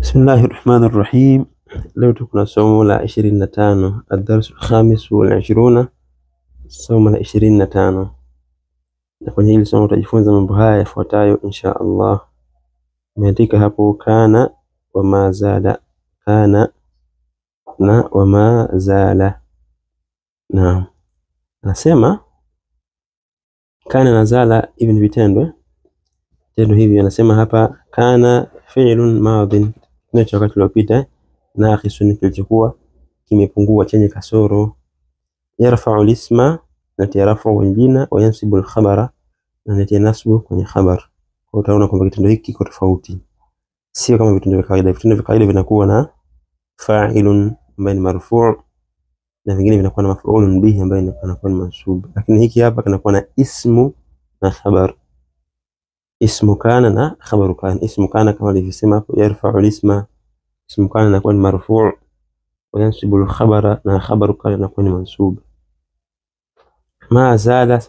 Bismillahir Rahmanir Rahim. Leo tuko na somo la 25, ad-darsu al-khamis wal 20, somo la 25. Na kwenye hili somo tutajifunza mambo haya yafuatayo insha Allah. Nimeandika hapo kana wa ma zala, kana na wa ma zala. Na nasema kana na zala hivi ni vitendo. Vitendo hivi anasema hapa kana fi'lun madin, ni wakati uliopita, naqisun kilichokuwa kimepungua chenye kasoro. Yarfa'u al-isma, natia rafu jina, wa yansibu al-khabara, na natia nasbu kwenye khabar. Kwa utaona kwamba kitendo hiki kiko tofauti, sio kama vitendo vya kawaida. Vitendo vya kawaida vinakuwa na fa'ilun ambaye ni marfu' na vingine vinakuwa na maf'ulun bihi ambaye anakuwa ni mansub, lakini hiki hapa kinakuwa na ismu na khabar. Ismu kana na khabaru kana. Ismu kana kama alivyosema hapo, yarfa'u al-isma, ismu kana inakuwa ni marfu', wa yansibu al-khabara, na khabaru kana inakuwa ni mansub. Ma zala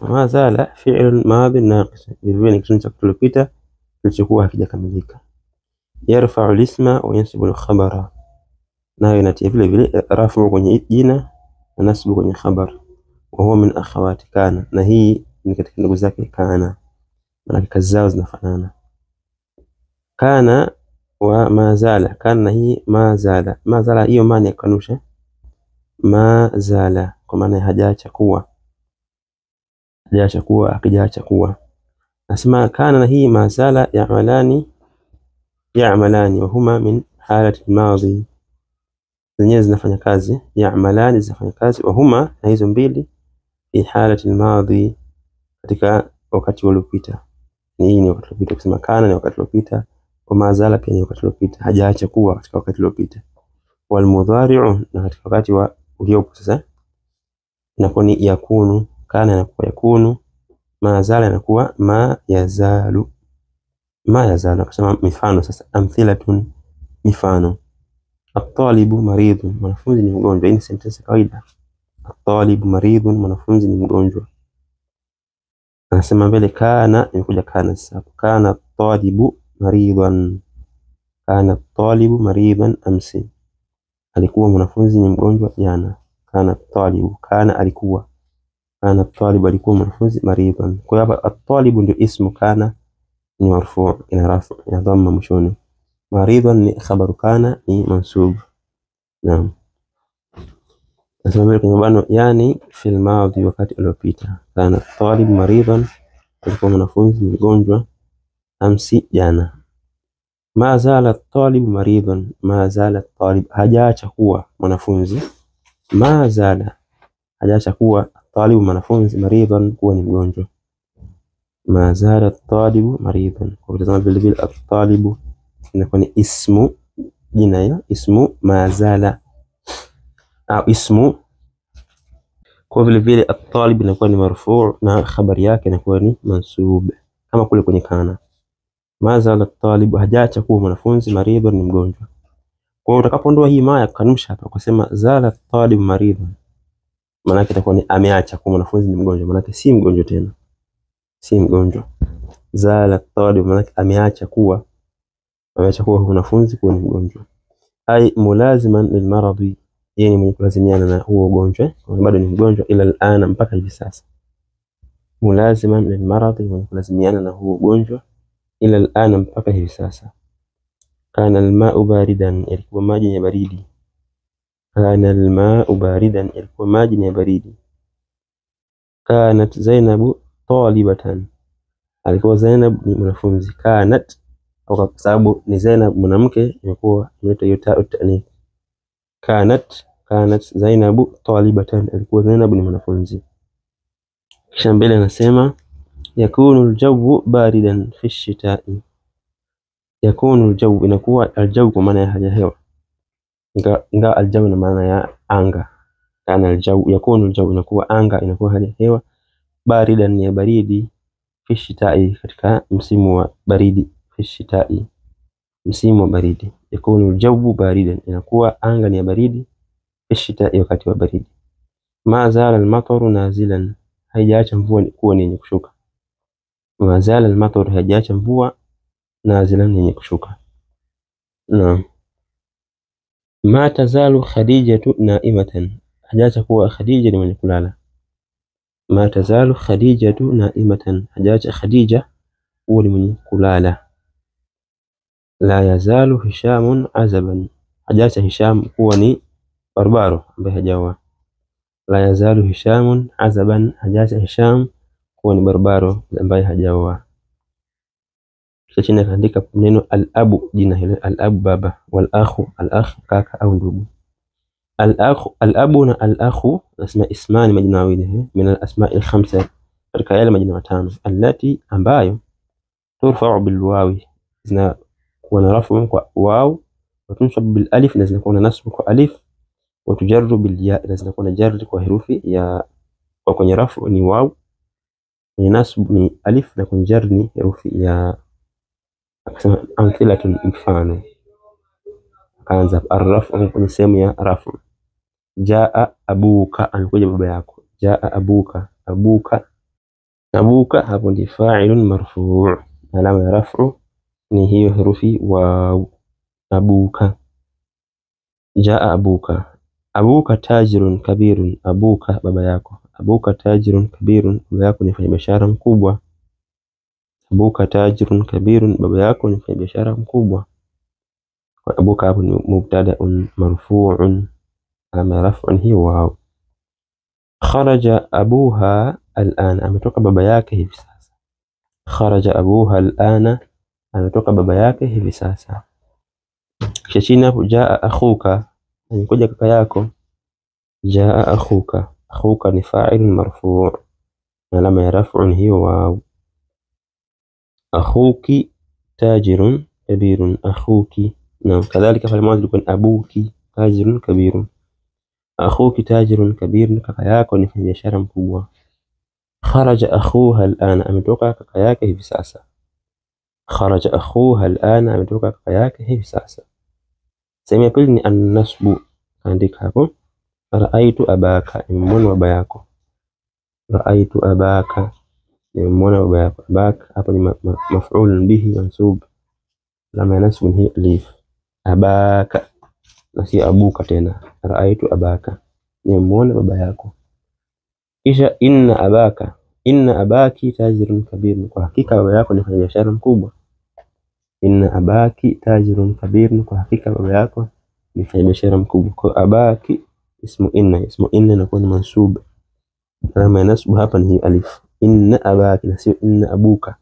fi'lun madin naqis, vile ni kitendo kilichopita kilichokuwa hakijakamilika. Yarfa'u al-isma wa yansibu al-khabara, nayo inatia vile vile rafu kwenye jina na nasbu kwenye khabar. Wa huwa min akhawati kana, na hii ni katika ndugu zake kana, maana kazi zao zinafanana. Kana wa ma zala, kana hii ma zala. Ma zala hiyo maana ya kanusha, ma zala kwa maana hajaacha kuwa, hajaacha kuwa, hakijaacha kuwa. Nasema kana na hii ma zala ya'malani wa huma min halati al-madi, zenyewe zinafanya kazi. Ya'malani zinafanya kazi, wa huma na hizo mbili, fi halati al-madi, katika wakati uliopita. Hii ni wakati uliopita, kusema kana ni wakati uliopita, wa ma zala pia ni wakati uliopita, hajaacha kuwa katika wakati uliopita. Wal mudhari'u, na katika wakati wa uliopo sasa inakuwa ni yakunu. Kana inakuwa yakunu, ma zala inakuwa ma yazalu. Ma yazalu, kusema mifano sasa. Amthilatun, mifano. At-talibu maridun, mwanafunzi ni mgonjwa. Hii ni sentence kawaida. At-talibu maridun, mwanafunzi ni mgonjwa. Anasema mbele kana imekuja kana sasa. Kana at-talibu maridan, kana at-talibu maridan amsi, alikuwa mwanafunzi ni mgonjwa jana. Kana at-talibu, kana alikuwa, kana at-talibu alikuwa mwanafunzi maridan. Kwa hapa at-talibu ndio ismu kana, ni marfu', ina rafu, ina dhamma mwishoni. Maridan ni khabaru kana, ni mansub. Naam. Nasema mbele kwenye mabano, yani fil madhi, wakati uliopita. Kana at-talibu maridan, alikuwa mwanafunzi mgonjwa amsi jana. Ma zala at-talibu maridan, ma zala at-talib, hajaacha kuwa mwanafunzi. Ma zala, hajaacha kuwa at-talibu mwanafunzi, maridan kuwa ni mgonjwa. Ma zala at-talibu maridan. Kwa kutazama vile vile at-talibu inakuwa ni ismu, jina hiyo ismu ma zala au ismu. Kwa vile vile at-talib inakuwa ni marfu' na khabari yake inakuwa ni mansub, kama kule kwenye kana. Ma zala at-talib, hajaacha kuwa mwanafunzi, maridan ni mgonjwa. Kwa utakapoondoa hii ma ya kanusha hapa kusema zala at-talib maridan, maana yake itakuwa ni ameacha kuwa mwanafunzi ni mgonjwa, maana yake si mgonjwa tena, si mgonjwa. Zala at-talib maana yake ameacha kuwa mwanafunzi kuwa ni mgonjwa. Ai mulaziman lilmaradhi, yeye ni mwenye kulazimiana na huo ugonjwa, bado ni mgonjwa ila al-ana, mpaka hivi sasa. Mulaziman lilmaradhi, mwenye kulazimiana na huo ugonjwa, ila al-ana, mpaka hivi sasa. Kana al-ma'u baridan, yalikuwa maji ni baridi. Kana al-ma'u baridan, yalikuwa maji ni baridi. Kanat Zainabu talibatan, alikuwa Zainab ni mwanafunzi. Kanat, kwa sababu ni Zainab mwanamke, imekuwa imeitwa hiyo ta'u ta'nith. Kanat Zainabu talibatan, alikuwa Zainab ni mwanafunzi. Kisha mbele anasema yakunu al-jawu baridan fi ash-shita'i. Yakunu al-jawu, inakuwa al-jawu kwa maana ya hali ya hewa, ingawa al-jawu ina maana ya anga. Kana al-jawu, yakunu al-jawu inakuwa anga, inakuwa hali ya hewa. Baridan ni baridi, fi ash-shita'i, katika msimu wa baridi. Fi ash-shita'i, msimu wa baridi. Yakunu al-jawu baridan, inakuwa anga ni baridi. Fi ash-shita'i, wakati wa baridi. Ma zala al-mataru nazilan, haijaacha mvua kuwa ni yenye kushuka. Ma zala al-mataru, haijaacha mvua, nazilan, yenye kushuka. Naam. Ma tazalu Khadijatu naimatan, hajaacha kuwa Khadija ni mwenye kulala. Ma tazalu Khadijatu naimatan, hajaacha Khadija kuwa ni mwenye kulala. La yazalu Hishamun azaban, hajaacha Hisham kuwa ni barbaro ambaye hajaoa. La yazalu Hishamun azaban, hajaacha Hisham kuwa ni barbaro ambaye hajaoa. Kisha chini akaandika neno al-abu, jina hilo al-abu baba, wal-akhu al-akh kaka au ndugu. Al-akhu, al-abu na al-akhu nasema ismani, majina mawili min al-asma'i al-khamsa, katika yale majina matano, allati ambayo turfa'u bil wawi, zinakuwa na rafu kwa waw, wa tunsab bil alif, na zinakuwa na nasb kwa alif, wa tujarru bil ya, na zinakuwa na jarri kwa herufi ya. Kwa kwenye rafu ni waw, kwenye nasb ni alif, na kwenye jarri ni herufi ya. Akasema amthilatun, mfano. Akaanza arrafu kwenye sehemu ya rafu. Jaa abuka, amekuja baba yako. Jaa abuka, abuka, abuka hapo ndi fa'ilun marfu', alama ya raf'u ni hiyo herufi wa abuka. Jaa abuka, abuka tajirun kabirun, abuka baba yako. Abuka tajirun kabirun, baba yako ni mfanyabiashara mkubwa. Abuka tajirun kabirun, baba yako ni mfanyabiashara mkubwa. Abuka hapo ni mubtada'un marfu'un, alama ya raf'u hiyo wao. Kharaja abuha al'ana, ametoka baba yake hivi sasa. Kharaja abuha al'ana, ametoka baba yake hivi sasa. Kisha chini hapo jaa akhuka, amekuja kaka yako. Jaa akhuka, akhuka ni fa'ilun marfu', alama ya raf'u hiyo wao. Akhuki tajirun kabirun, akhuki, na kadhalika pale mwanzo ilikuwa abuki tajirun kabirun. Akhuki tajirun kabirun, kaka yako ni mfanyabiashara mkubwa. Kharaja akhuha al'ana, ametoka kaka yake hivi sasa. Kharaja akhuha al'ana, ametoka kaka yake hivi sasa. Sehemu ya pili ni an-nasbu, andika hapo. Ra'aytu abaka, nimemwona baba yako. Ra'aytu abaka, nimemwona baba yako. Abaka hapo ni maf'ulun bihi mansub, alama ya nasbu ni alif. Abaka, na si abuka tena. Ra'aytu abaka, nimemwona baba yako. Kisha inna abaka, inna abaki tajirun kabirun, kwa hakika baba yako ni mfanyabiashara mkubwa. Inna abaki tajirun kabirun, kwa hakika baba yako ni mfanyabiashara mkubwa. Kwa abaki ismu inna inakuwa ni mansub, alama ya nasbu hapa ni alif. Inna abaki, na sio inna abuka.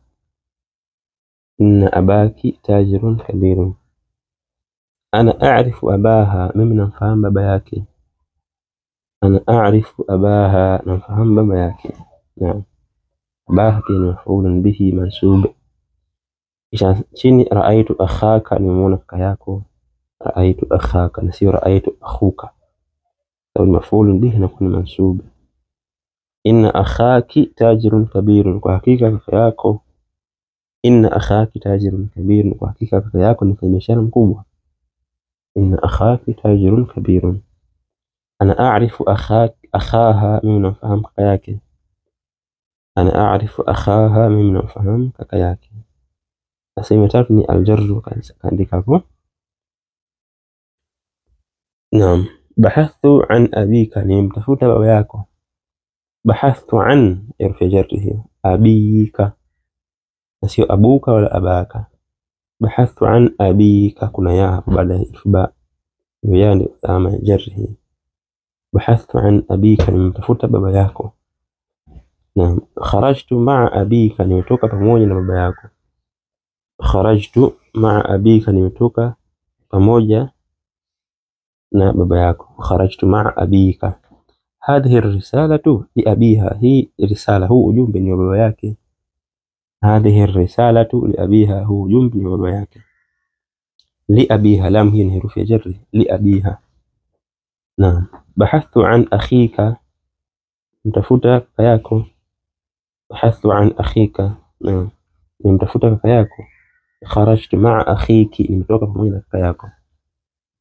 Inna abaki tajirun kabirun. Ana a'rifu abaha, mimi namfahamu baba yake. Ana a'rifu abaha, namfahamu baba yake. Naam, abaha pia ni maf'ulun bihi mansub. Kisha chini ra'aytu akhaka, nimemwona kaka yako. Ra'aytu akhaka, na sio ra'aytu akhuka, sawa, ni maf'ulun bihi na kuna mansub. Inna akhaki tajirun kabirun, kwa hakika kaka yako. Inna akhaki tajirun kabirun, kwa hakika kaka yako ni mfanyabiashara mkubwa. Inna akhaki tajirun kabirun. Ana a'rifu akhaha, mimi namfahamu kaka yake. Ana a'rifu akhaha, mimi namfahamu kaka yake. Sehemu ya tatu ni aljarru, kaandika hapo. Naam, bahathtu an abika, nimemtafuta baba yako. Bahathtu an, herufi ya jarri hiyo. Abika, na sio abuka wala abaka. Bahathtu an abika, kuna ya hapo baada ya ba, hiyo ya ndio alama ya jarri hiyo. Bahathtu an abika, nimemtafuta baba yako. Naam, kharajtu ma'a abika, nimetoka pamoja na baba yako. Kharajtu ma'a abika, nimetoka pamoja na baba yako. Kharajtu ma'a abika. Hadhihi risalatu li abiha, hii risala, huu ujumbe ni wa baba yake. Hadhihi risalatu li abiha, huu ujumbe ni wa baba yake. Li abiha, lam hii ni herufi ya jarri, li abiha. Naam, bahathtu an akhika, mtafuta kaka yako. Bahathtu an akhika, naam, nimtafuta kaka yako. Kharajtu ma'a akhiki, nimetoka pamoja na kaka yako.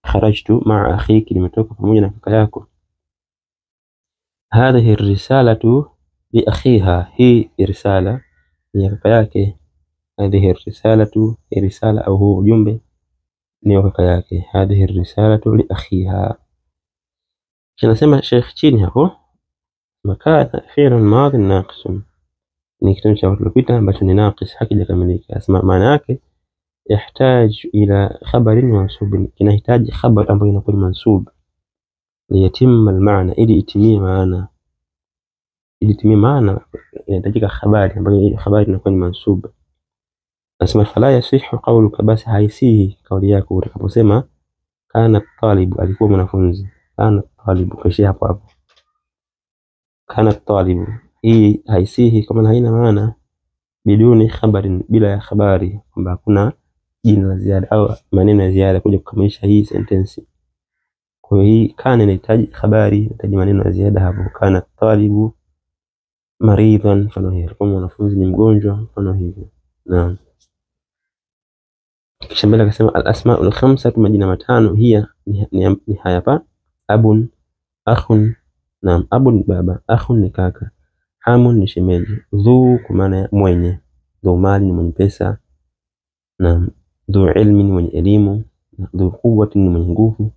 Kharajtu ma'a akhiki, nimetoka pamoja na kaka yako. Hadhihi risalatu li akhiha, hii risala ni ya kaka yake. Hadhihi risalatu, risala au huu ujumbe ni kaka yake. Hadhihi risalatu li akhiha. Tunasema Sheikh chini hapo, makana fi'l madhi naqis, ni kitendo cha kilichopita ambacho ni naqis, hakijakamilika. Asema maana yake yahtaj ila khabarin mansub, kinahitaji khabar ambayo inakuwa mansub liyatimma almaana, ili itimie maana. Ili itimie maana inahitajika khabari ambayo khabari inakuwa ni mansub. Asema fala yasihu qawluka, basi haisihi kauli yako utakaposema kana talibu, alikuwa mwanafunzi. Kana talibu kaishia hapo hapo, kana talibu, hii haisihi kama haina maana. Biduni khabarin, bila ya khabari, kwamba hakuna jina la ziada au maneno ya ziada kuja kukamilisha hii sentensi. Kwa hiyo hii kana inahitaji khabari, inahitaji maneno ya ziada hapo. Kana talibu maridhan, mfano hiyo, kama mwanafunzi ni mgonjwa, mfano hivyo. Naam. Kisha mbele akasema al-asma'ul khamsatu, majina matano, hiya ni haya hapa: abun, akhun, naam, abun baba, akhun ni kaka, hamun ni shemeji, dhu kwa maana ya mwenye, dhu mali ni mwenye pesa, naam, dhu ilmi ni mwenye elimu, dhu quwwati ni mwenye nguvu.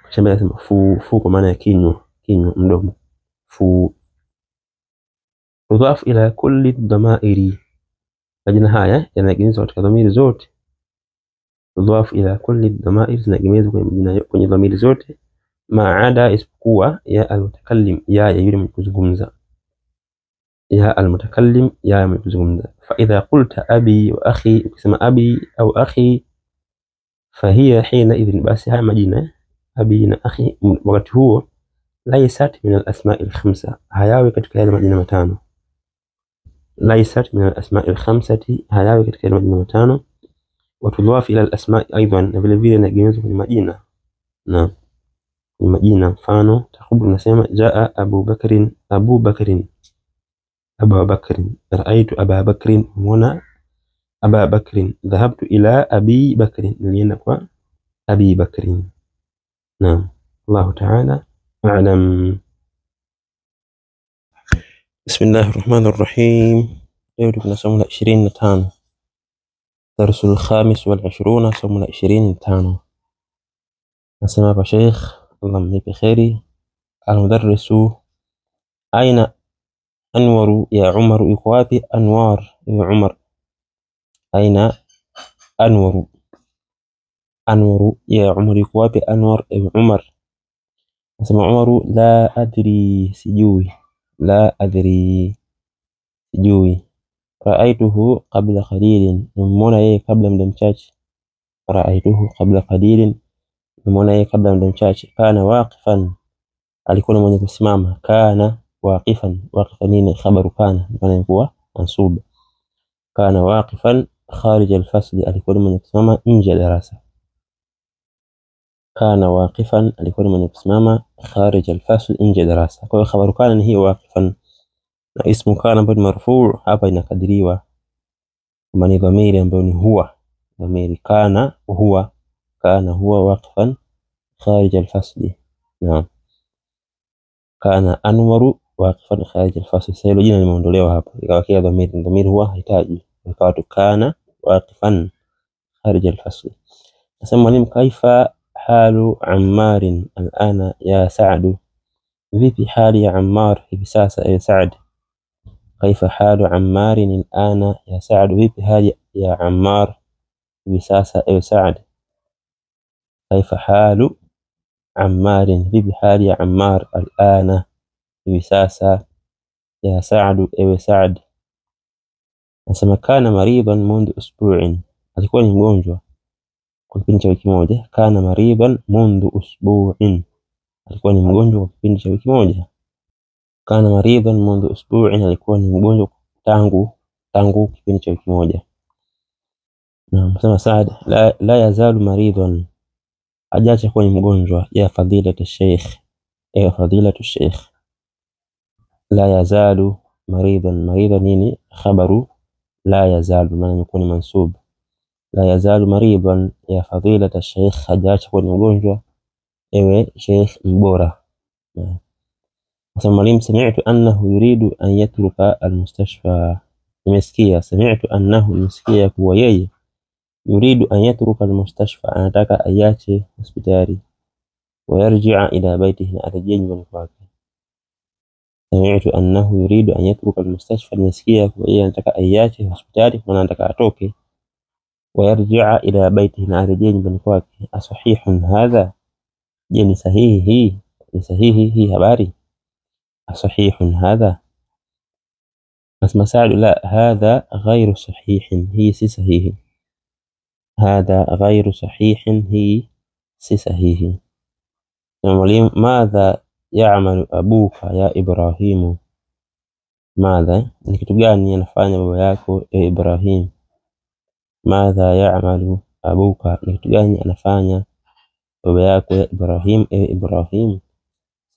Kisha mbele akasema fu kwa maana ya kinywa, mdomo, fu. Tudhaf ila kulli dhamairi, majina haya yanaegemezwa katika dhamiri zote. Tudhaf ila kulli dhamair, zinaegemezwa kwenye dhamiri zote, maada isipokuwa ya almutakallim, ya yule mwenye kuzungumza, ya almutakallim, ya mwenye kuzungumza. Fa idha qulta abi wa akhi, ukisema abi au akhi, fahiya hina idhin, basi haya majina abi na akhi wakati huo laysat min al-asma'il khamsa, hayawi katika yale majina matano. Laysat min al-asma'il khamsati, hayawi katika yale majina matano. Watudhaf ila al-asma' aidan, na vile vile inaegemezwa kwenye majina. Na kwenye majina, mfano takubru nasema jaa Abu Bakrin, Abu Bakrin, Abu Bakrin, ra'aytu Aba Bakrin, mwana Aba Bakrin, dhahabtu ila Abi Bakrin, nilienda kwa Abi Bakrin. Naam, Allahu ta'ala a'lam. Bismillahir Rahmanir Rahim. Leo tuna somo la 25, darsul khamis wal 20, somo la 25. Nasema hapa Sheikh, Allah mlipe kheri, al-mudarrisu aina Anwaru ya Umar, yuko wapi Anwar ya Umar? Aina Anwaru, Anwaru ya Umar, yuko wapi Anwar ya Umar? Nasema Umaru la adri, sijui, la adri, sijui. Ra'aytuhu qabla qalilin, nimeona yeye kabla muda mchache. Ra'aytuhu qabla qalilin, nimeona yeye kabla muda mchache. Kana waqifan, alikuwa mwenye kusimama. Kana waqifan, waqifan ni khabaru kana, maana kuwa mansub. Kana waqifan kharij al-fasl, alikuwa mwenye kusimama nje ya darasa. Kana waqifan, alikuwa mwenye kusimama kharij al-fasl, nje ya darasa. Kwa hiyo khabaru kana ni hiyo waqifan, na ismu kana ambayo ni marfu hapa inakadiriwa kama ni dhamiri ambayo ni huwa, dhamiri kana huwa, kana huwa waqifan kharij al-fasl. Naam, kana Anwaru waqifan kharij al-fasl. Sasa hilo jina limeondolewa hapo, ikawa kia dhamiri huwa hahitaji, ikawa tu kana waqifan kharij al-fasl. Nasema mwalimu, kaifa halu Ammarin al-ana ya Sa'd, vipi hali ya Ammar hivi sasa ya Sa'd? Kaifa halu Ammarin al-ana ya Sa'd, vipi hali ya Ammar hivi sasa ya Sa'd? Kaifa halu Ammarin, vipi hali ya Ammar al-ana hivi sasa ya Sa'd, ewe Sa'd? Nasema kana maridan mundu usbu'in, alikuwa ni mgonjwa kwa kipindi cha wiki moja. Kana maridan mundu usbu'in, alikuwa ni mgonjwa kwa kipindi cha wiki moja. Kana maridan mundu usbu'in, alikuwa ni mgonjwa tangu kipindi cha wiki moja. Na msema Saad la yazalu maridan, hajacha kuwa ni mgonjwa. Ya fadilatu sheikh, ya fadilatu sheikh, la yazalu maridan, maridan nini khabaru la yazalu, maana imekuwa ni mansub. La yazalu maridan ya fadilatu sheikh, hajacha kuwa ni mgonjwa ewe sheikh mbora. Nasema mwalimu, sami'tu annahu yuridu an yatruka al-mustashfa, nimesikia. Sami'tu annahu, nimesikia kuwa yeye yuridu an yatruka almustashfa, anataka ayache hospitali. Wa yarji'a ila baytihi, arejee nyumbani kwake. Sami'tu annahu yuridu an yatruka almustashfa, nimesikia kwa yeye anataka ayache hospitali kwa anataka atoke. Wa yarji'a ila baytihi, arejee nyumbani kwake. Asahihun hadha, je ni sahihi hii? Ni sahihi hii habari? Asahihun hadha? Asma Sa'd, la hadha ghayru sahihin, hii si sahihi. هذا غير صحيح, هي si sahihi. Mwalimu, madha ya'malu abuka ya Ibrahimu, madha ni kitu gani anafanya baba yako ya Ibrahim? Madha ya'malu abuka, ni kitu gani anafanya baba yako ya Ibrahim, ewe Ibrahim?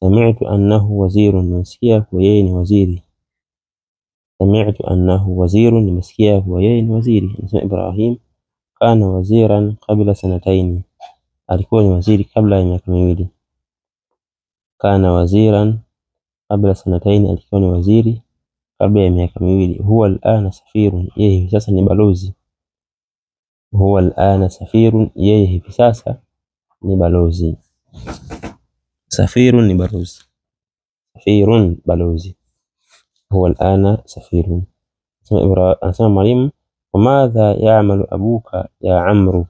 Sami'tu annahu wazirun, nimesikia kwa yeye ni waziri. Sami'tu annahu wazirun, nimesikia kwa yeye ni waziri. Nasema Ibrahim kana waziran qabla sanataini, alikuwa ni waziri kabla ya miaka miwili. Kana waziran qabla sanataini, alikuwa ni waziri kabla ya miaka miwili. Huwa al'ana safirun, yeye hivi sasa ni balozi. Huwa al'ana safirun, yeye hivi sasa ni balozi. Safirun ni balozi, safirun balozi. Huwa al'ana safirun. Anasema mwalimu, wamadha ya'malu abuka ya Amru,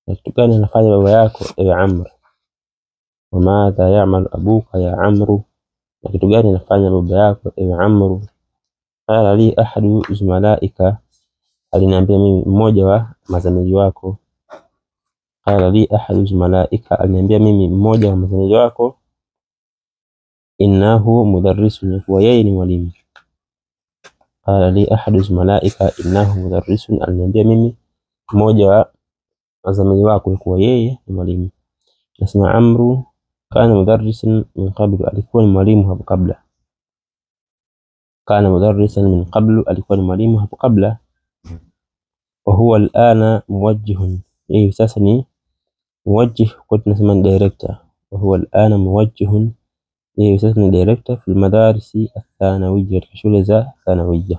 kitu gani anafanya baba yako ewe Amr? Wamadha ya'malu abuka ya Amru, kitu gani anafanya baba yako ewe Amru? Qala li ahadu zumalaika, aliniambia mimi mmoja wa mazamili wako. Qala li ahadu zumalaika, aliniambia mimi mmoja wa mazamili wako. Innahu mudarrisun, kwa yeye ni mwalimu. Qala li ahadu zumalaika innahu mudarrisun, aliniambia mimi mmoja wa mazamili wako kwa yeye ni mwalimu. Nasema Amru kana mudarrisan min qablu, alikuwa ni mwalimu hapo kabla. Kana mudarrisan min qablu, alikuwa ni mwalimu hapo kabla. Wa huwa al'ana muwajjihun, yeye sasa ni muwajjih, kwa tunasema ni director. Wa huwa al'ana muwajjihun, yeye sasa ni director fi almadarisi athanawiyya, katika shule za thanawiyya.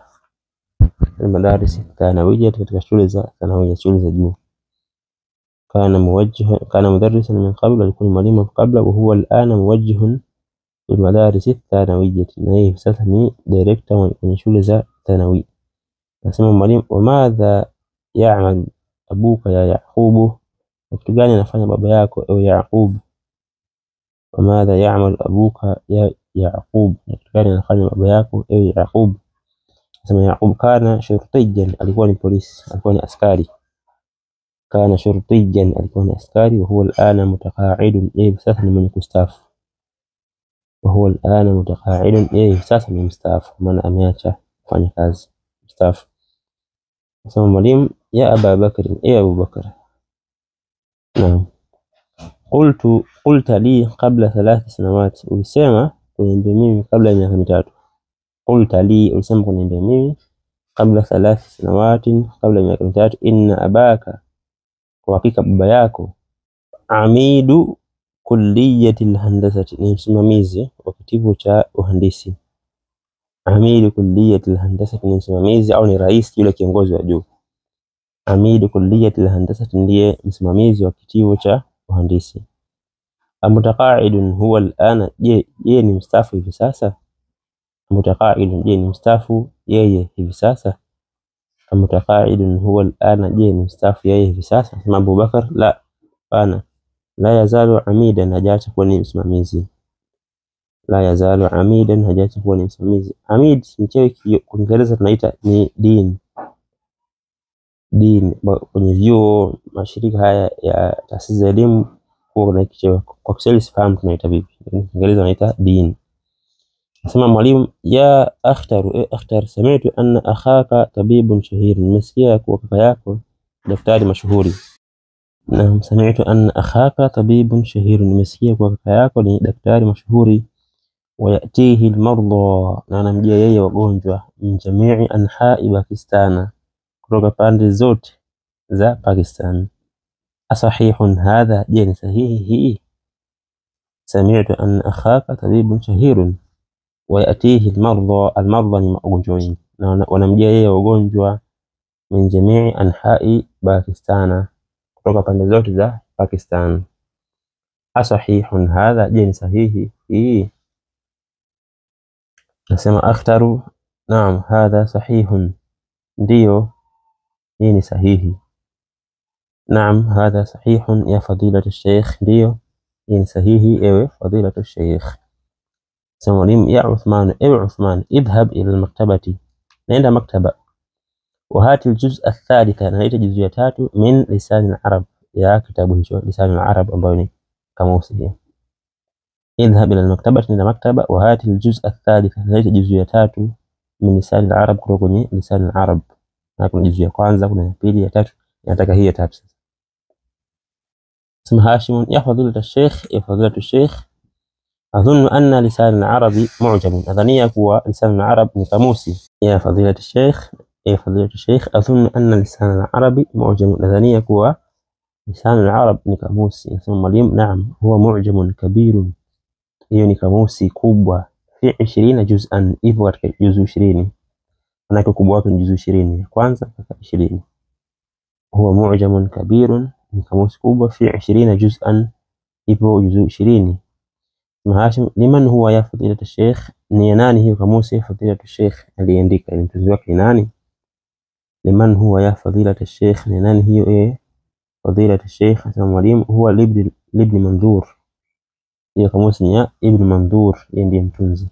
Almadarisi athanawiyya, katika shule za thanawiyya, shule za juu. Kana muwajjih, kana mudarrisan min qablu, alikuwa ni mwalimu hapo kabla. Wa huwa al'ana muwajjihun fi almadarisi athanawiyya, na yeye sasa ni director kwenye shule za thanawiyya. Nasema mwalimu, wamadha ya'mal abuka ya Yaqubu, kitu gani anafanya baba yako ewe Yaqub? Wamadha ya'mal abuka ya Yaqub, kitu gani anafanya baba yako ewe Yaqub? Nasema Yaqub kana shurtiyan, alikuwa ni polisi, alikuwa ni askari. Kana shurtiyan, alikuwa ni askari. Wa huwa al'ana mutaqa'idun, yeye sasa ni mwenye kustaafu. Wa huwa al'ana mutaqa'idun, yeye sasa ni mstaafu, maana ameacha kufanya kazi, mstaafu. Nasema mwalimu, ya Aba Bakr, ewe Abu Bakr. Naam. Qulta li qabla 3 sanawat, ulisema kuniambia mimi kabla ya miaka 3. Qulta li, ulisema kuniambia mimi qabla 3 sanawat, kabla ya miaka 3. Inna abaka, kwa hakika baba yako, amidu kulliyati alhandasati, ni msimamizi wa kitivo cha uhandisi. Amidu kulliyati alhandasati, ni msimamizi au ni rais, yule kiongozi wa juu. Amidu kulliyati alhandasati, ndiye msimamizi wa kitivo cha uhandisi. Amutaqa'idun huwa al'ana, je ni mstaafu hivi sasa? Amutaqa'idun, je ni mstaafu yeye hivi sasa? Amutaqa'idun huwa al'ana, je ni mstaafu yeye hivi sasa? Sema Abu Bakar, la ana la yazalu amidan, hajaacha kuwa ni msimamizi. La yazalu amidan, hajaacha kuwa ni msimamizi. Amid ni cheo kwa Kiingereza tunaita ni dean. Dean kwenye vyuo, mashirika haya ya taasisi za elimu, kwa cheo. Kwa Kiswahili sifahamu tunaita vipi, kwa Kiingereza tunaita dean. Nasema mwalimu, ya Akhtar, sami'tu anna akhaka tabibun shahir, nimesikia kwa kaka yako daktari mashuhuri. Na sami'tu anna akhaka tabibun shahir, nimesikia kwa kaka yako ni daktari mashuhuri. Wa yatihi almarda, na anamjia yeye wagonjwa, min jami'i anha'i Pakistan, kutoka pande zote za Pakistan. Asahihun hadha, je ni sahihi hii? Sami'tu anna akhaka tabibun shahirun wa yatihi almarda, almarda ni wagonjwa wengi, na wanamjia yeye wagonjwa, min jamii anha'i Pakistan, kutoka pande zote za Pakistan. Asahihun hadha, je ni sahihi hii? Nasema akhtaru naam hadha sahihun, ndio hii ni sahihi. Naam hadha sahihun ya fadilatu sheikh, ndio hii ni sahihi ewe fadilatu sheikh. Sema mwalimu ya Uthman, ewe Uthman, idhhab ila almaktabati, naenda maktaba, wa hati aljuz' athalitha, naita juzu ya 3 min lisan alarab, ya kitabu hicho lisan alarab ambayo ni kamusi hii. Idhhab ila almaktabati, nenda maktaba, wa hati aljuz' athalitha, naita juzu ya 3 min lisan alarab, kutoka kwenye lisan alarab. Na kuna juzu ya kwanza, kuna ya pili, ya tatu, nataka hii ya 3 sasa. Sema Hashim ya fadilatu sheikh, ya fadilatu sheikh, أظن أن لسان العربي معجم، أظنية هو لسان العرب نقاموسي. يا فضيلة الشيخ، يا فضيلة الشيخ، أظن أن لسان العربي معجم، أظنية هو لسان العرب نقاموسي. ثم اليوم نعم هو معجم كبير، هي نقاموسي كبوة في 20 جزءا، إذا جزء 20 هناك كبوة جزء 20 كwanza 20. هو معجم كبير نقاموسي كبوة في 20 جزءا، إذا جزء 20. Hashim, liman huwa ya fadilatu sheikh, ni nani hiyo kamusi ya fadilatu sheikh aliandika, ni mtunzi wake nani? Liman huwa ya fadilatu sheikh, ni nani hiyo fadilatu sheikh? Asema mwalimu huwa libni Mandhur, hiyo kamusi ni ya Ibn Mandhur, yeye ndiye mtunzi.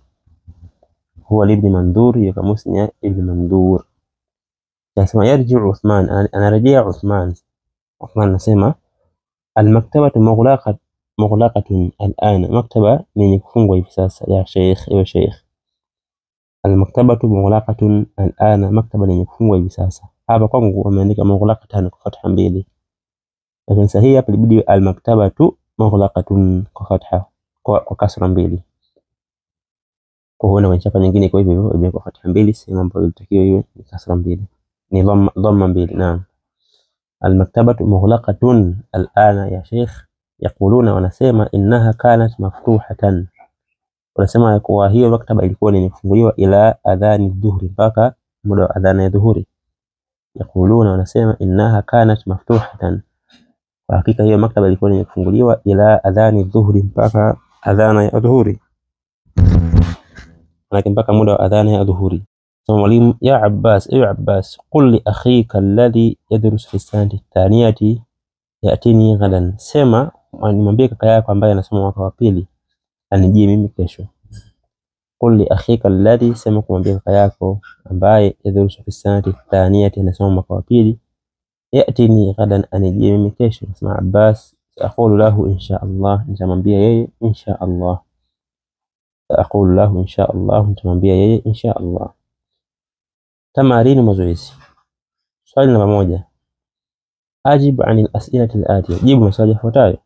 Huwa libni Mandhur, hiyo kamusi ni ya Ibn Mandhur. Asema yarji'u Uthman, anarejea Uthman. Uthman nasema almaktabatu مغلقة الآن، مكتبة من kufungwa hivi sasa. Ya sheikh, ewe sheikh, almaktabatu mughlaqatun al'ana, maktaba yenye kufungwa hivi sasa. Hapa kwangu wameandika mughlaqatan kwa fatha 2, lakini sahihi hapa ilibidi almaktabatu mughlaqatun kwa fatha, kwa kasra 2. Kwa hiyo na chapa nyingine kwa hivyo imewekwa fatha 2, sema ambayo ilitakiwa iwe ni kasra 2, ni dhamma 2. Naam, almaktabatu mughlaqatun al'ana ya sheikh. Yakuluna, wanasema innaha kanat maftuhatan, wanasema kwa hiyo maktaba ilikuwa imefunguliwa ila adhani dhuhri, mpaka muda wa adhana ya dhuhuri. Yakuluna, wanasema innaha kanat maftuhatan, kwa hakika hiyo maktaba ilikuwa imefunguliwa ila adhani dhuhri, mpaka adhana ya dhuhuri, mpaka muda wa adhana ya dhuhuri. So mwalimu ya Abbas, ewe Abbas, qul li akhika alladhi yadrusu fi sanati thaniyati yatini ghadan, sema nimwambie kaka yako ambaye anasoma mwaka wa pili anijie mimi kesho. Qul li akhika alladhi, sema kumwambia kaka yako ambaye yadrusu fi sanati thaniyati, anasoma mwaka wa pili, yatini ghadan, anijie mimi kesho. Sema Abbas, aqulu lahu insha Allah, nitamwambia yeye insha Allah. Aqulu lahu insha Allah, nitamwambia yeye insha Allah. Tamarini, mazoezi. Swali namba 1, ajib anil as'ilati al-atiya, jibu maswali yafuatayo.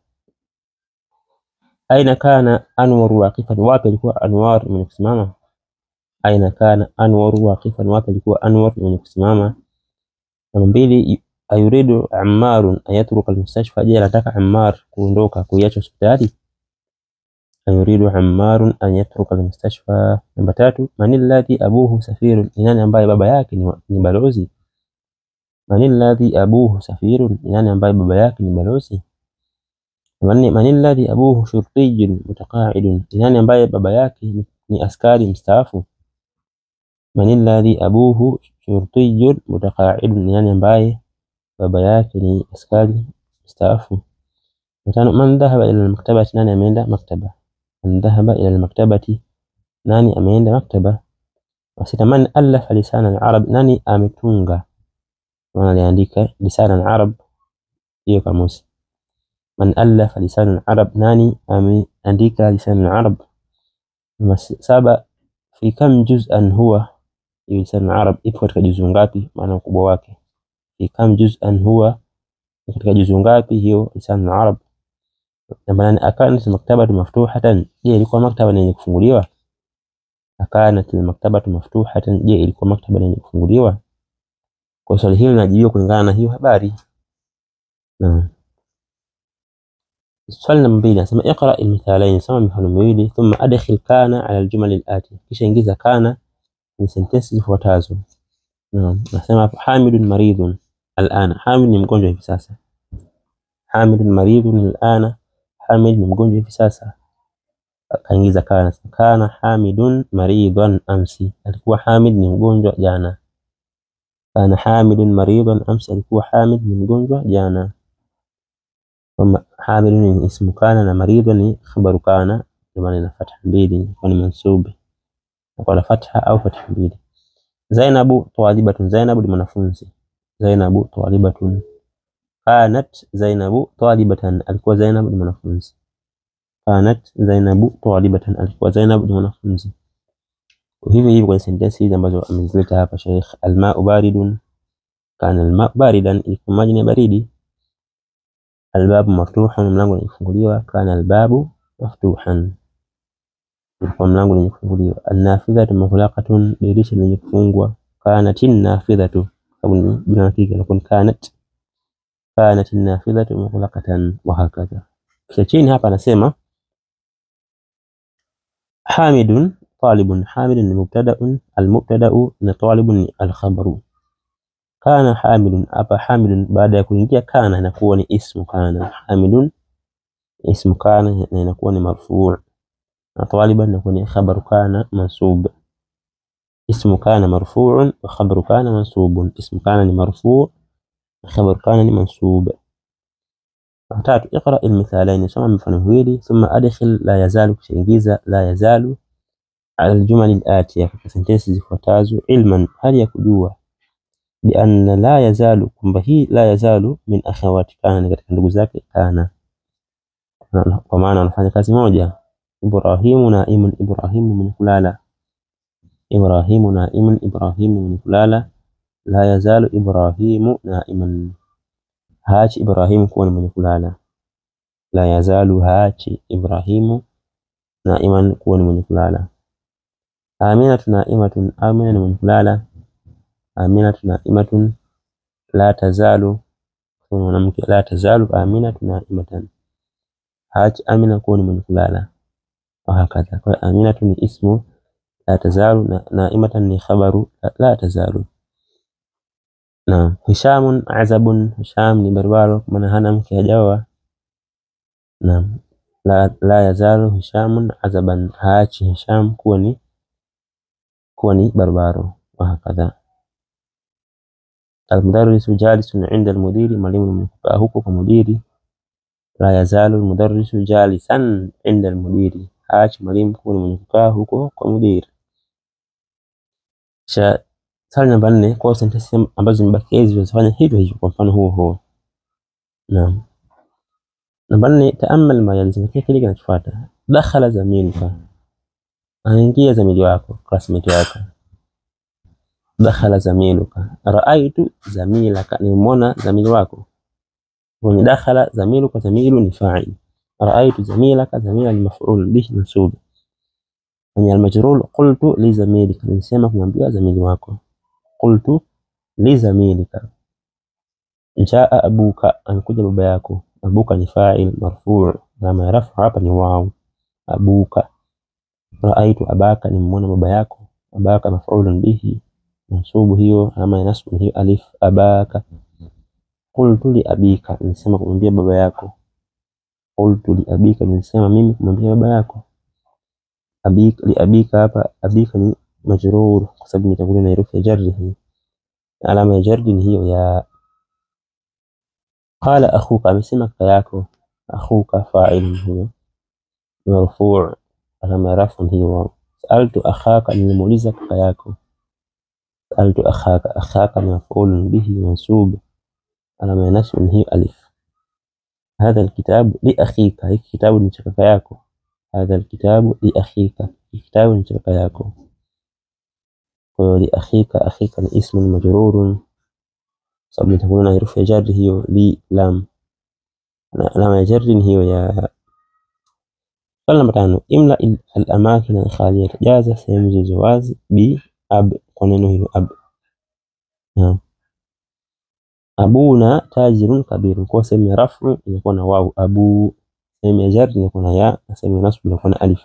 Aina kana Anwar waqifan, wapi alikuwa Anwar mwenye kusimama? Aina kana Anwar waqifan, wapi alikuwa Anwar mwenye kusimama? Namba 2, ayuridu Ammar ayatruka almustashfa, je anataka Ammar kuondoka kuiacha hospitali? Ayuridu Ammar an yatruka almustashfa. Namba 3, manil ladhi abuhu safirun, ni nani ambaye baba yake ni balozi? Manil ladhi abuhu safirun, ni nani ambaye baba yake ni balozi? Manil ladhi abuhu shurtiyyun mutaqa'idun, ni nani ambaye baba yake ni askari mstaafu? Manil ladhi abuhu shurtiyyun mutaqa'idun, ni nani ambaye baba yake ni askari mstaafu? 5, man dhahaba ila almaktabati, nani ameenda maktaba? Man dhahaba ila almaktabati, nani ameenda maktaba? 6, man alafa lisan al-arab, nani ametunga, maana aliandika lisan al-arab hiyo kamusi. Man alafa lisan al-arab, nani ameandika lisan al-arab? 7, fi kam juz'an huwa, lisan al-arab ipo katika juzu ngapi, maana ukubwa wake. Fi kam juz'an huwa, katika juzu ngapi hiyo lisan al-arab? Namba 8, akanat al-maktabatu maftuhatan, je ilikuwa maktaba yenye kufunguliwa? Akanat al-maktabatu maftuhatan, je ilikuwa maktaba yenye kufunguliwa? Kwa swali hili najibiwa kulingana na hiyo habari. Naam. Swali namba 2 nasema iqra al-mithalain, soma mifano miwili, thumma adkhil kana ala al-jumal al-atiya, kisha ingiza kana ni sentensi zifuatazo. Naam, nasema Hamidun maridun al'ana. Hamid ni mgonjwa hivi sasa. Hamidun maridun al'ana. Hamid ni mgonjwa hivi sasa. Akaingiza kana. Kana Hamidun maridan amsi. Alikuwa Hamid ni mgonjwa jana. Kana Hamidun maridan amsi. Alikuwa Hamid ni mgonjwa jana. Hamidun ni ismu kana na maridan ni khabaru kana. Kwa maana ina fatha mbili, kwa ni mansub. Kwa fatha au fatha mbili. Zainabu talibatun. Zainabu ni mwanafunzi. Zainabu talibatun. Kanat Zainabu talibatan. Alikuwa Zainabu ni mwanafunzi. Kanat Zainabu talibatan. Alikuwa Zainabu ni mwanafunzi. Hivi hivi kwa sentensi hizi ambazo amezileta hapa Sheikh. Alma'u baridun. Kana alma'u baridan. Ilikuwa maji ni baridi. Albabu maftuhan. Mlango umefunguliwa. Kana albabu maftuhan. Ilikuwa mlango umefunguliwa. Alnafidhatu mughlaqatun. Dirisha limefungwa. Kanatin nafidhatu. Sababu ni jina la kike, lakini kanat. كانت النافذة مغلقة وهكذا. Kisha chini hapa anasema Hamidun talibun. Hamidun ni mubtada'un, al-mubtada'u ni talibun ni al-khabaru. Kana Hamidun, hapa Hamidun baada ya kuingia kana inakuwa ni ismu kana. Hamidun ismu kana na inakuwa ni marfu', na taliban inakuwa ni khabaru kana mansub. Ismu kana marfu'un wa khabaru kana mansubun. Ismu kana ni marfu', خبر كان منصوب. اقرأ المثالين. سمع مفعول هويلي ثم أدخل لا يزال كشينجيزا لا يزال على الجمل الآتية كسنتنس زفوتازو. علما هل يكجوا بأن لا يزال كمبهي لا يزال من أخوات كان katika ndugu zake kana. Kwa maana anafanya kazi moja. Ibrahimu naimun. Ibrahimu mwenye kulala. Ibrahimu naimun. Ibrahimu mwenye kulala. La yazalu Ibrahimu naiman. Haachi Ibrahimu kuwa ni mwenye kulala. La yazalu haachi Ibrahimu naiman kuwa ni mwenye kulala. Aminatu naimatun. Amina ni mwenye kulala. Aminatu naimatun. La tazalu mwanamke. La tazalu Aminatu naimatan. Haachi Amina kuwa ni mwenye kulala. Wahakadha. Kwa Aminatu ni ismu. La tazalu naimatan ni khabaru la tazalu. Naam. Hishamun azabun. Hisham ni barbaro, maana hana mke hajaoa. Naam. La yazalu Hishamun azaban. Haachi Hisham kuwa ni barbaro. Wahakadha. Almudarrisu jalisun inda almudiri. Mwalimu amekaa huko kwa mudiri. La yazalu almudarrisu jalisan inda almudiri. Haachi mwalimu kuwa ni mwenye kukaa huko kwa mudiri. Swali namba 4, kwa sentensi ambazo zimebakia hizo zifanye hivyo hivyo kwa mfano huo. Naam. Namba 4, taamal ma yalizingatia kile kinachofuata. Dakhala zamiluka. Anaingia zamili wako, classmate wako. Dakhala zamiluka. Raaitu zamilaka. Nimeona zamili wako. Kwa dakhala zamiluka, zamilu ni fa'il. Raaitu zamilaka, zamila ni maf'ul bihi mansub. Ni al-majrur. Qultu li zamilika. Nisema kumwambia zamili wako. Qultu li zamilika. Jaa abuka. Anakuja baba yako. Abuka ni fa'il marfu', na rafu hapa ni waw. Abuka. Raaitu abaka. Nimeona baba yako. Abaka maf'ulun bihi mansub, hiyo ama nasbu hiyo alif. Abaka. Qultu li abika. Nisema kumwambia baba yako. Qultu li abika. Nisema mimi kumwambia baba yako. Abika li abika, hapa abika ni majrur kwa sababu imetangulia na herufi ya jarri. Hii alama ya jarri ni hiyo ya. Qala akhuka. Amesema kaka yako. Akhuka fa'il huyo marfu', alama ya rafu hiyo. Sa'altu akhaka. Nilimuuliza kaka yako. Sa'altu akhaka. Akhaka maf'ul bihi mansub, alama ya nasb hiyo alif. Hadha alkitabu li akhika. Hiki kitabu ni cha kaka yako. Hadha alkitabu li akhika. Kitabu ni cha kaka yako. Kwa li akhika, akhika ni ismun majrurun sababu itakuwa na herufi ya jarri hiyo li lam, na alama ya jarri ni hiyo ya. Swali namba 5, imla al-amakin al-khaliya. Jaza sehemu zilizo wazi bi ab, kwa neno hilo ab. Naam. Abuna tajirun kabirun. Kwa sehemu ya rafu inakuwa na waw abu, sehemu ya jarri inakuwa na ya, na sehemu ya nasb inakuwa na alif.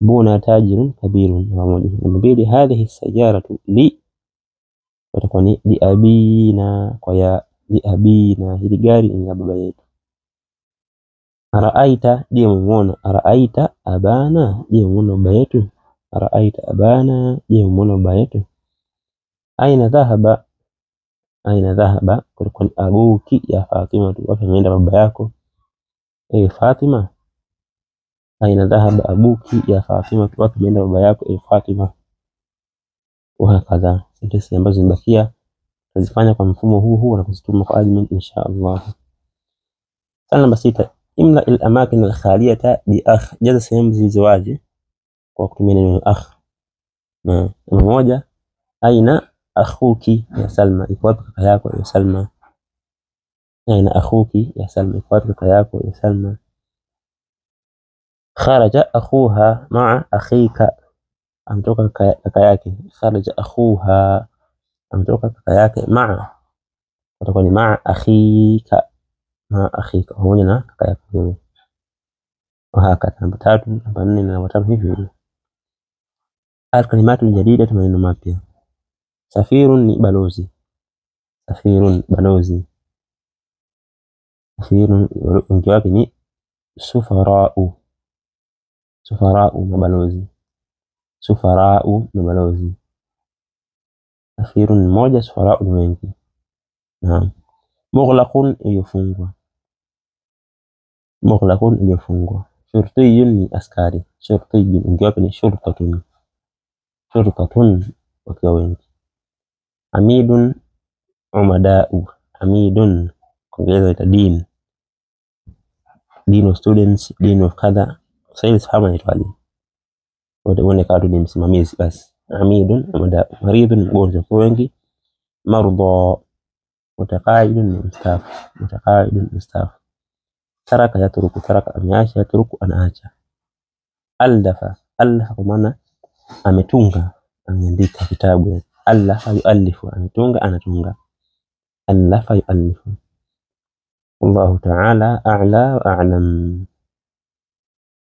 Abuna tajirun kabirun. Namba 2, hadhihi as-sayyaratu li itakuwa ni liabina kwa ya liabina, hili gari ni la baba yetu. Araaita, je umeona? Araaita abana, je umeona baba yetu? Araaita abana, je umeona baba yetu? Aina dhahaba, aina dhahaba kulikuwa ni abuki ya Fatima, wapi ameenda baba yako Fatima? Aina dhahaba abuki ya Fatima, wapi ameenda baba yako Fatima? Wahakadha, sentensi ambazo zimebakia tazifanya kwa mfumo huu na kuzituma kwa admin insha Allah. Swali namba 6, imla al-amakin al-khaliyata bi akh, jaza sehemu zilizo wazi kwa kutumia neno akh. Na moja, aina akhuki ya Salma, iko wapi kaka yako ya Salma? Aina akhuki ya Salma, iko wapi kaka yako ya Salma? Kharaja akhuha ma'a akhika, amtoka kaka yake. Kharaja akhuha, amtoka kaka yake. Ma'a, itakuwa ni ma'a akhika, ma'a akhika, pamoja na kaka yake. Wahakadha. Namba 3, namba 4 na namba 5 hivi. Al-kalimatu al-jadida, maneno mapya. Safirun ni balozi, safirun balozi. Safirun wingi wake ni sufarau, sufarau mabalozi, sufarau mabalozi. Safirun mmoja, sufarau ni wengi. Naam. Mughlaqun, iliyofungwa, mughlaqun iliyofungwa. Shurtiyun ni askari, shurtiyun wingi wake ni shurtatun, shurtatun wakiwa wengi. Amidun umadau, amidun kuongeza ita din, din of students, din of kadha. Sasa sahaba inaitwaje? Wote kaatu ni msimamizi basi. Amidun umadau. Maridun mgonjwa kwa wengi. Marudha. Mutaqaidun ni mstaafu, mutaqaidun mstaafu. Taraka yatruku, taraka ameacha, yatruku anaacha. Aldafa, allafa kwa maana ametunga, ameandika kitabu. Allafa yuallifu, ametunga, anatunga. Allafa yuallifu. Wallahu ta'ala a'la wa a'lam.